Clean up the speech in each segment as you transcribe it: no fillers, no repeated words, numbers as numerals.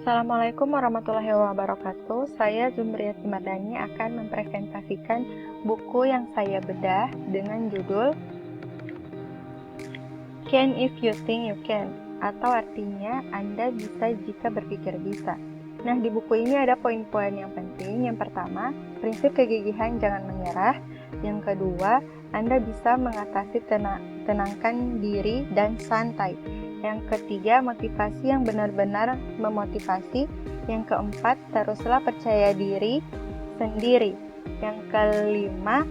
Assalamualaikum warahmatullahi wabarakatuh. Saya Zumriyati Mardani akan mempresentasikan buku yang saya bedah dengan judul Can If You Think You Can, atau artinya Anda bisa jika berpikir bisa. Nah, di buku ini ada poin-poin yang penting. Yang pertama, prinsip kegigihan jangan menyerah. Yang kedua, Anda bisa mengatasi tenangkan diri dan santai. Yang ketiga, motivasi yang benar-benar memotivasi. Yang keempat, teruslah percaya diri sendiri. Yang kelima,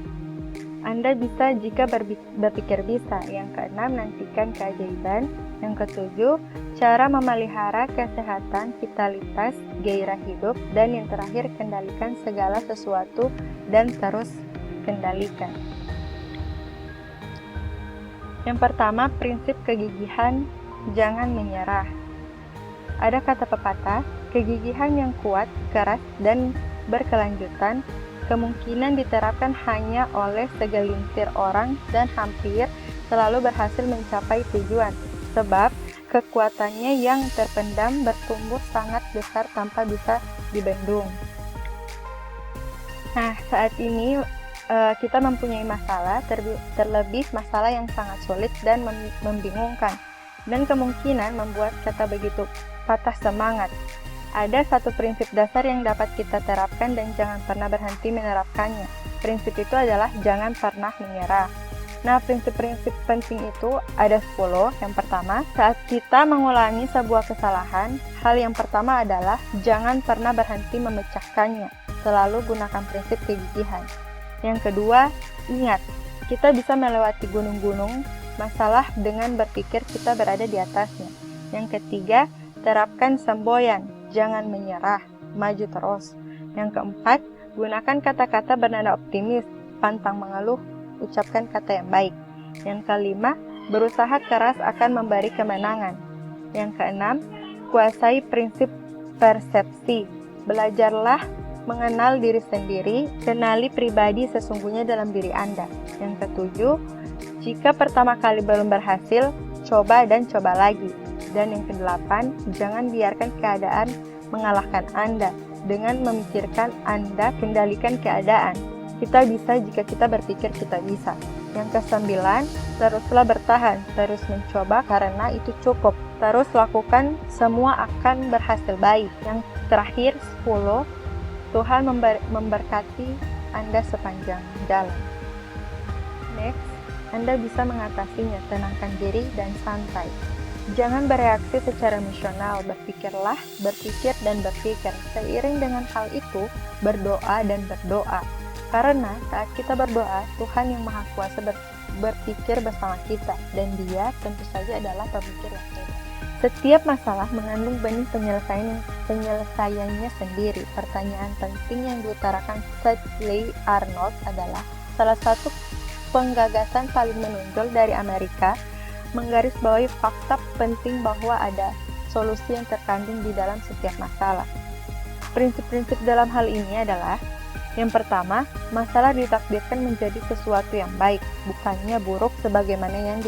Anda bisa jika berpikir bisa. Yang keenam, nantikan keajaiban. Yang ketujuh, cara memelihara kesehatan, vitalitas, gairah hidup. Dan yang terakhir, kendalikan segala sesuatu dan terus kendalikan. Yang pertama, prinsip kegigihan jangan menyerah. Ada kata pepatah, kegigihan yang kuat, keras, dan berkelanjutan kemungkinan diterapkan hanya oleh segelintir orang dan hampir selalu berhasil mencapai tujuan, sebab kekuatannya yang terpendam bertumbuh sangat besar tanpa bisa dibendung. Nah, saat ini kita mempunyai masalah, terlebih masalah yang sangat sulit dan membingungkan, dan kemungkinan membuat kita begitu patah semangat. Ada satu prinsip dasar yang dapat kita terapkan dan jangan pernah berhenti menerapkannya. Prinsip itu adalah jangan pernah menyerah. Nah, prinsip-prinsip penting itu ada 10. Yang pertama, saat kita mengulangi sebuah kesalahan, hal yang pertama adalah jangan pernah berhenti memecahkannya. Selalu gunakan prinsip kegigihan. Yang kedua, ingat, kita bisa melewati gunung-gunung masalah dengan berpikir kita berada di atasnya. Yang ketiga, terapkan semboyan, jangan menyerah, maju terus. Yang keempat, gunakan kata-kata bernada optimis, pantang mengeluh, ucapkan kata yang baik. Yang kelima, berusaha keras akan memberi kemenangan. Yang keenam, kuasai prinsip persepsi, belajarlah mengenal diri sendiri, kenali pribadi sesungguhnya dalam diri Anda. Yang ketujuh, jika pertama kali belum berhasil, coba dan coba lagi. Dan yang kedelapan, jangan biarkan keadaan mengalahkan Anda. Dengan memikirkan Anda, kendalikan keadaan. Kita bisa jika kita berpikir kita bisa. Yang kesembilan, teruslah bertahan, terus mencoba karena itu cukup. Terus lakukan, semua akan berhasil baik. Yang terakhir, 10, Tuhan memberkati Anda sepanjang jalan. Next, Anda bisa mengatasinya, tenangkan diri dan santai. Jangan bereaksi secara emosional, berpikirlah, berpikir dan berpikir. Seiring dengan hal itu, berdoa dan berdoa. Karena saat kita berdoa, Tuhan yang Maha Kuasa berpikir bersama kita, dan Dia tentu saja adalah pemikir yang hebat. Setiap masalah mengandung benih penyelesaiannya sendiri. Pertanyaan penting yang diutarakan Stanley Arnold adalah salah satu penggagasan paling menonjol dari Amerika, menggarisbawahi fakta penting bahwa ada solusi yang terkandung di dalam setiap masalah. Prinsip-prinsip dalam hal ini adalah, yang pertama, masalah ditakdirkan menjadi sesuatu yang baik, bukannya buruk sebagaimana yang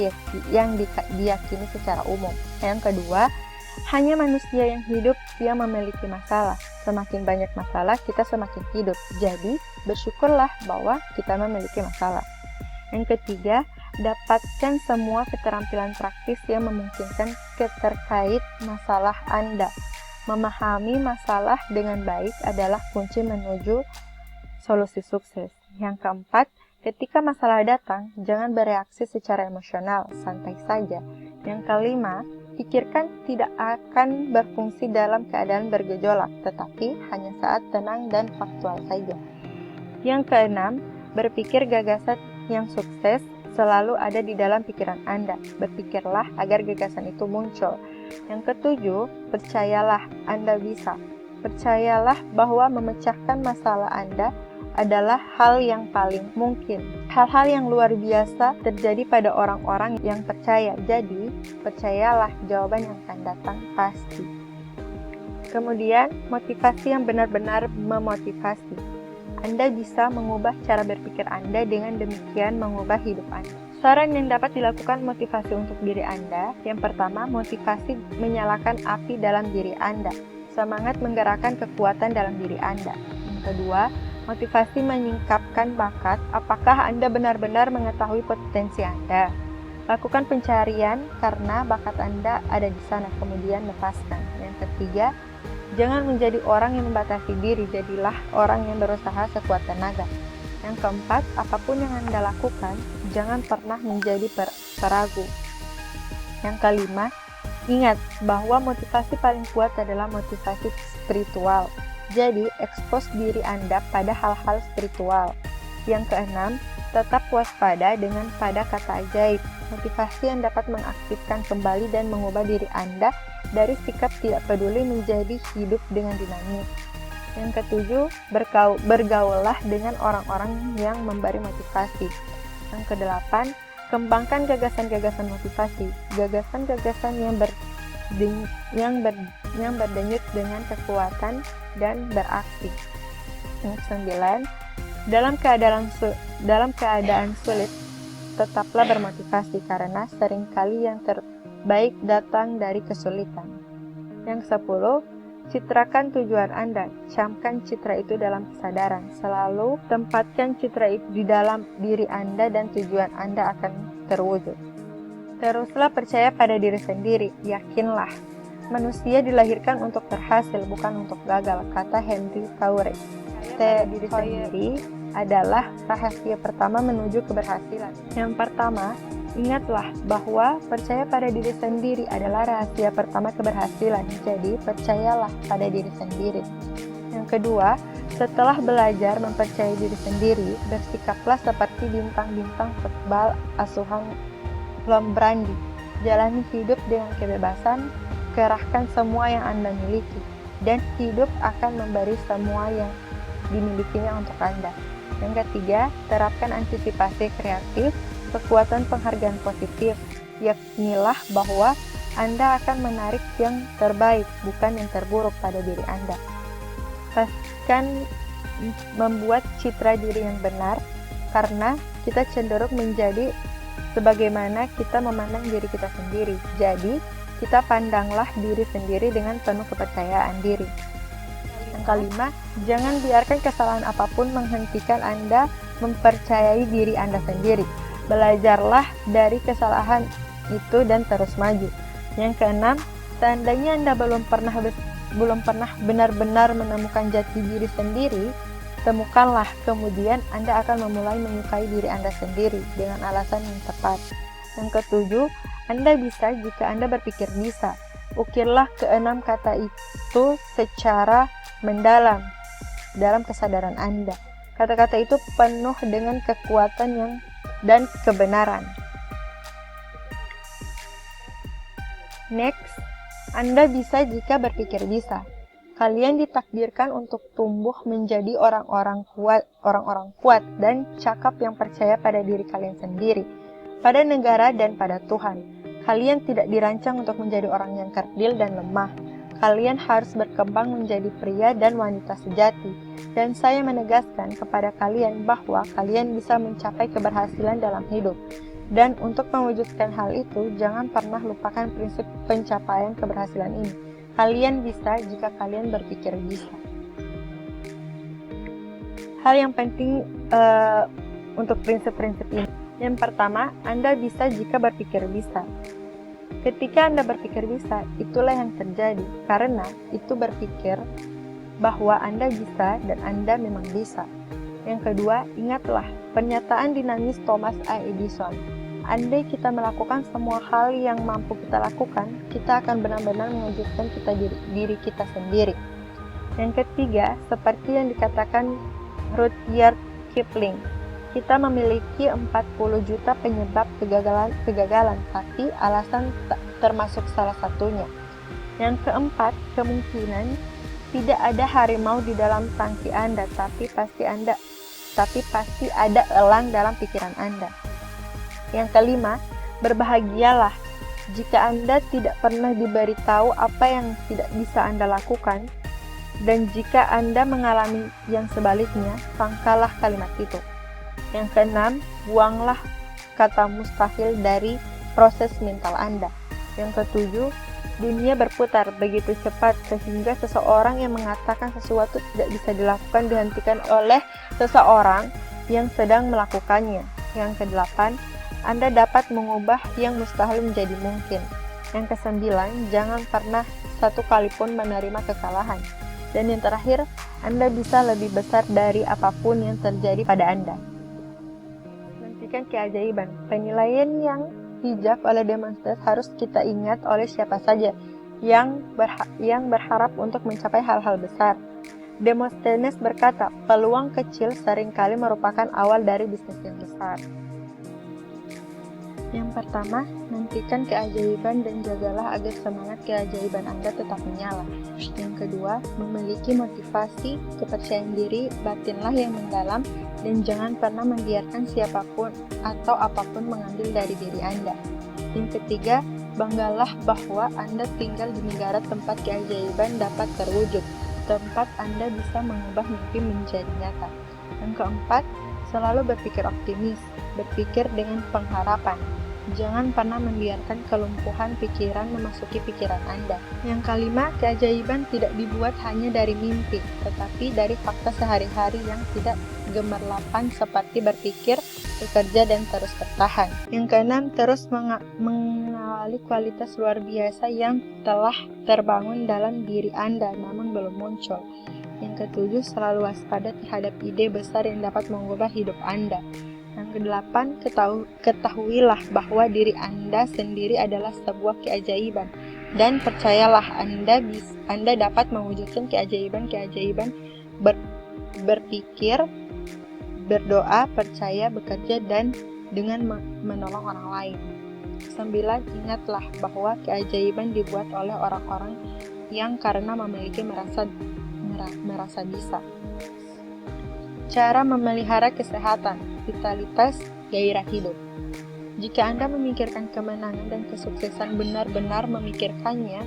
diyakini secara umum. Yang kedua, hanya manusia yang hidup yang memiliki masalah. Semakin banyak masalah, kita semakin hidup. Jadi, bersyukurlah bahwa kita memiliki masalah. Yang ketiga, dapatkan semua keterampilan praktis yang memungkinkan terkait masalah Anda. Memahami masalah dengan baik adalah kunci menuju solusi sukses. Yang keempat, ketika masalah datang, jangan bereaksi secara emosional, santai saja. Yang kelima, pikirkan tidak akan berfungsi dalam keadaan bergejolak, tetapi hanya saat tenang dan faktual saja. Yang keenam, berpikir gagasan yang sukses selalu ada di dalam pikiran Anda. Berpikirlah agar gagasan itu muncul. Yang ketujuh, percayalah Anda bisa. Percayalah bahwa memecahkan masalah Anda adalah hal yang paling mungkin. Hal-hal yang luar biasa terjadi pada orang-orang yang percaya. Jadi, percayalah jawaban yang akan datang pasti. Kemudian, motivasi yang benar-benar memotivasi. Anda bisa mengubah cara berpikir Anda, dengan demikian mengubah hidup Anda. Saran yang dapat dilakukan motivasi untuk diri Anda. Yang pertama, motivasi menyalakan api dalam diri Anda. Semangat menggerakkan kekuatan dalam diri Anda. Yang kedua, motivasi menyingkapkan bakat. Apakah Anda benar-benar mengetahui potensi Anda? Lakukan pencarian karena bakat Anda ada di sana, kemudian lepaskan. Yang ketiga, jangan menjadi orang yang membatasi diri, jadilah orang yang berusaha sekuat tenaga. Yang keempat, apapun yang Anda lakukan, jangan pernah menjadi peragu. Yang kelima, ingat bahwa motivasi paling kuat adalah motivasi spiritual. Jadi, ekspos diri Anda pada hal-hal spiritual. Yang keenam, tetap waspada dengan pada kata ajaib. Motivasi yang dapat mengaktifkan kembali dan mengubah diri Anda dari sikap tidak peduli menjadi hidup dengan dinamis. Yang ketujuh, bergaullah dengan orang-orang yang memberi motivasi. Yang kedelapan, kembangkan gagasan-gagasan motivasi, gagasan-gagasan yang berdenyut dengan kekuatan dan beraksi. Yang kesembilan, dalam keadaan sulit, tetaplah bermotivasi karena seringkali yang terbaik datang dari kesulitan. Yang sepuluh, citrakan tujuan Anda, camkan citra itu dalam kesadaran. Selalu tempatkan citra itu di dalam diri Anda dan tujuan Anda akan terwujud. Teruslah percaya pada diri sendiri, yakinlah. Manusia dilahirkan untuk berhasil, bukan untuk gagal, kata Henry Thoreau. Diri sendiri adalah rahasia pertama menuju keberhasilan. Yang pertama, ingatlah bahwa percaya pada diri sendiri adalah rahasia pertama keberhasilan. Jadi, percayalah pada diri sendiri. Yang kedua, setelah belajar mempercayai diri sendiri, bersikaplah seperti bintang-bintang football asuhan Lom Brandi. Jalani hidup dengan kebebasan, kerahkan semua yang Anda miliki, dan hidup akan memberi semua yang dimilikinya untuk Anda. Yang ketiga, terapkan antisipasi kreatif, kekuatan penghargaan positif. Yakinilah bahwa Anda akan menarik yang terbaik, bukan yang terburuk pada diri Anda. Pastikan membuat citra diri yang benar, karena kita cenderung menjadi sebagaimana kita memandang diri kita sendiri. Jadi, kita pandanglah diri sendiri dengan penuh kepercayaan diri. Yang kelima, jangan biarkan kesalahan apapun menghentikan Anda mempercayai diri Anda sendiri. Belajarlah dari kesalahan itu dan terus maju. Yang keenam, seandainya Anda belum pernah benar-benar menemukan jati diri sendiri, temukanlah, kemudian Anda akan memulai menyukai diri Anda sendiri dengan alasan yang tepat. Yang ketujuh, Anda bisa jika Anda berpikir bisa. Ukirlah keenam kata itu secara mendalam dalam kesadaran Anda. Kata-kata itu penuh dengan kekuatan dan kebenaran. Next, Anda bisa jika berpikir bisa. Kalian ditakdirkan untuk tumbuh menjadi orang-orang kuat dan cakap yang percaya pada diri kalian sendiri, pada negara dan pada Tuhan. Kalian tidak dirancang untuk menjadi orang yang kerdil dan lemah. Kalian harus berkembang menjadi pria dan wanita sejati. Dan saya menegaskan kepada kalian bahwa kalian bisa mencapai keberhasilan dalam hidup. Dan untuk mewujudkan hal itu, jangan pernah lupakan prinsip pencapaian keberhasilan ini. Kalian bisa jika kalian berpikir bisa. Hal yang penting untuk prinsip-prinsip ini. Yang pertama, Anda bisa jika berpikir bisa. Ketika Anda berpikir bisa, itulah yang terjadi, karena itu berpikir bahwa Anda bisa dan Anda memang bisa. Yang kedua, ingatlah pernyataan dinamis Thomas A. Edison. Andai kita melakukan semua hal yang mampu kita lakukan, kita akan benar-benar mewujudkan diri kita sendiri. Yang ketiga, seperti yang dikatakan Rudyard Kipling, kita memiliki 40 juta penyebab kegagalan, tapi alasan termasuk salah satunya. Yang keempat, kemungkinan tidak ada harimau di dalam tangki Anda, tapi pasti ada elang dalam pikiran Anda. Yang kelima, berbahagialah jika Anda tidak pernah diberitahu apa yang tidak bisa Anda lakukan, dan jika Anda mengalami yang sebaliknya, sangkalah kalimat itu. Yang keenam, buanglah kata mustahil dari proses mental Anda. Yang ketujuh, Dunia berputar begitu cepat sehingga seseorang yang mengatakan sesuatu tidak bisa dilakukan dihentikan oleh seseorang yang sedang melakukannya. Yang kedelapan, Anda dapat mengubah yang mustahil menjadi mungkin. Yang kesembilan, jangan pernah satu kali pun menerima kekalahan. Dan yang terakhir, Anda bisa lebih besar dari apapun yang terjadi pada Anda. Nantikan keajaiban. Penilaian yang bijak oleh Demosthenes harus kita ingat oleh siapa saja yang berharap untuk mencapai hal-hal besar. Demosthenes berkata, peluang kecil seringkali merupakan awal dari bisnis yang besar. Yang pertama, nantikan keajaiban dan jagalah agar semangat keajaiban Anda tetap menyala. Yang kedua, memiliki motivasi, kepercayaan diri, batinlah yang mendalam, dan jangan pernah membiarkan siapapun atau apapun mengambil dari diri Anda. Yang ketiga, banggalah bahwa Anda tinggal di negara tempat keajaiban dapat terwujud, tempat Anda bisa mengubah mimpi menjadi nyata. Yang keempat, selalu berpikir optimis, berpikir dengan pengharapan. Jangan pernah membiarkan kelumpuhan pikiran memasuki pikiran Anda. Yang kelima, keajaiban tidak dibuat hanya dari mimpi, tetapi dari fakta sehari-hari yang tidak gemerlapan seperti berpikir, bekerja, dan terus bertahan. Yang keenam, terus mengawali kualitas luar biasa yang telah terbangun dalam diri Anda namun belum muncul. Yang ketujuh, selalu waspada terhadap ide besar yang dapat mengubah hidup Anda. Yang kedelapan, ketahuilah bahwa diri Anda sendiri adalah sebuah keajaiban, dan percayalah Anda dapat mewujudkan keajaiban-keajaiban berpikir, berdoa, percaya, bekerja, dan dengan menolong orang lain. 9. Ingatlah bahwa keajaiban dibuat oleh orang-orang yang karena memiliki merasa bisa. Cara memelihara kesehatan, vitalitas, gairah hidup. Jika Anda memikirkan kemenangan dan kesuksesan, benar-benar memikirkannya,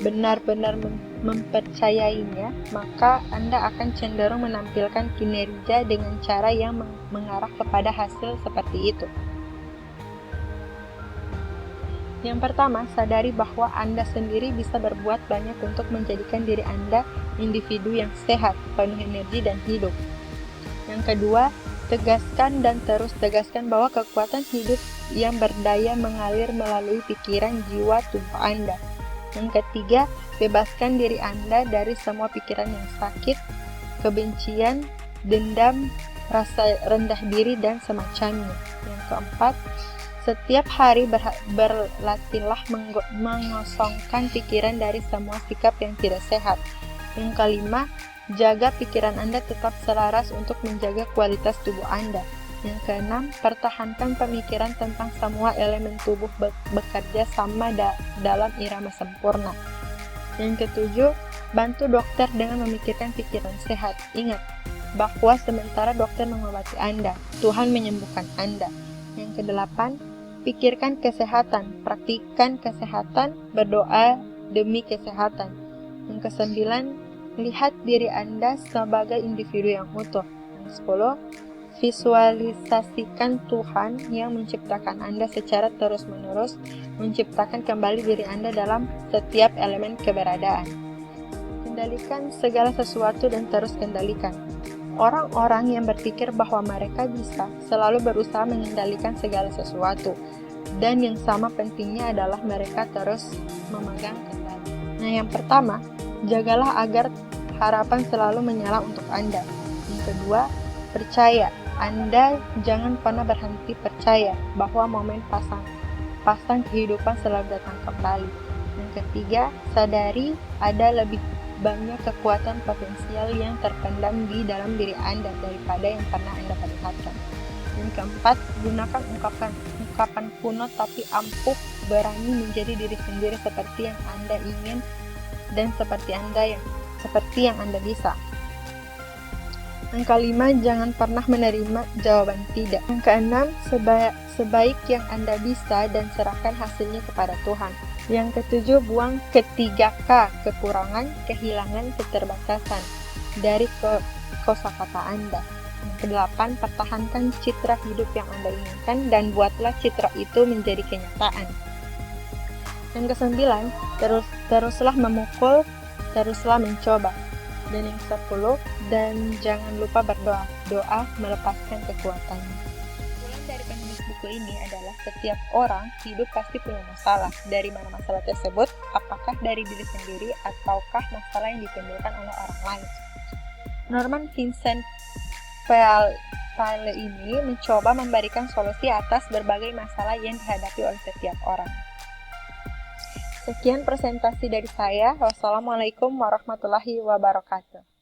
benar-benar mempercayainya, maka Anda akan cenderung menampilkan kinerja dengan cara yang mengarah kepada hasil seperti itu. Yang pertama, sadari bahwa Anda sendiri bisa berbuat banyak untuk menjadikan diri Anda individu yang sehat, penuh energi, dan hidup. Yang kedua, tegaskan dan terus tegaskan bahwa kekuatan hidup yang berdaya mengalir melalui pikiran, jiwa, tubuh Anda. Yang ketiga, bebaskan diri Anda dari semua pikiran yang sakit, kebencian, dendam, rasa rendah diri, dan semacamnya. Yang keempat, setiap hari berlatihlah mengosongkan pikiran dari semua sikap yang tidak sehat. Yang kelima, jaga pikiran Anda tetap selaras untuk menjaga kualitas tubuh Anda. Yang keenam, pertahankan pemikiran tentang semua elemen tubuh bekerja sama dalam irama sempurna. Yang ketujuh, bantu dokter dengan memikirkan pikiran sehat. Ingat bahwa sementara dokter mengobati Anda, Tuhan menyembuhkan Anda. Yang kedelapan, pikirkan kesehatan, praktikkan kesehatan, berdoa demi kesehatan. Yang kesembilan, lihat diri Anda sebagai individu yang utuh. Yang 10, visualisasikan Tuhan yang menciptakan Anda secara terus-menerus, menciptakan kembali diri Anda dalam setiap elemen keberadaan. Kendalikan segala sesuatu dan terus kendalikan. Orang-orang yang berpikir bahwa mereka bisa selalu berusaha mengendalikan segala sesuatu, dan yang sama pentingnya adalah mereka terus memegang kendali. Nah, yang pertama, jagalah agar harapan selalu menyala untuk Anda. Yang kedua, percaya. Anda jangan pernah berhenti percaya bahwa momen pasang kehidupan selalu datang kembali. Yang ketiga, sadari ada lebih banyak kekuatan potensial yang terpendam di dalam diri Anda daripada yang pernah Anda perlihatkan. Yang keempat, gunakan ungkapan kuno tapi ampuh, berani menjadi diri sendiri seperti yang Anda ingin dan seperti yang Anda bisa. Yang kelima, jangan pernah menerima jawaban tidak. Yang keenam, sebaik yang Anda bisa dan serahkan hasilnya kepada Tuhan. Yang ketujuh, buang ketiga K, kekurangan, kehilangan, keterbatasan dari kosakata Anda. Yang kedelapan, pertahankan citra hidup yang Anda inginkan dan buatlah citra itu menjadi kenyataan. Yang kesembilan, teruslah memukul, teruslah mencoba. Dan yang 10, dan jangan lupa berdoa. Doa melepaskan kekuatannya. Kesimpulan dari penulis buku ini adalah setiap orang hidup pasti punya masalah. Dari mana masalah tersebut? Apakah dari diri sendiri ataukah masalah yang ditimbulkan oleh orang lain? Norman Vincent Peale ini mencoba memberikan solusi atas berbagai masalah yang dihadapi oleh setiap orang. Sekian presentasi dari saya. Wassalamualaikum warahmatullahi wabarakatuh.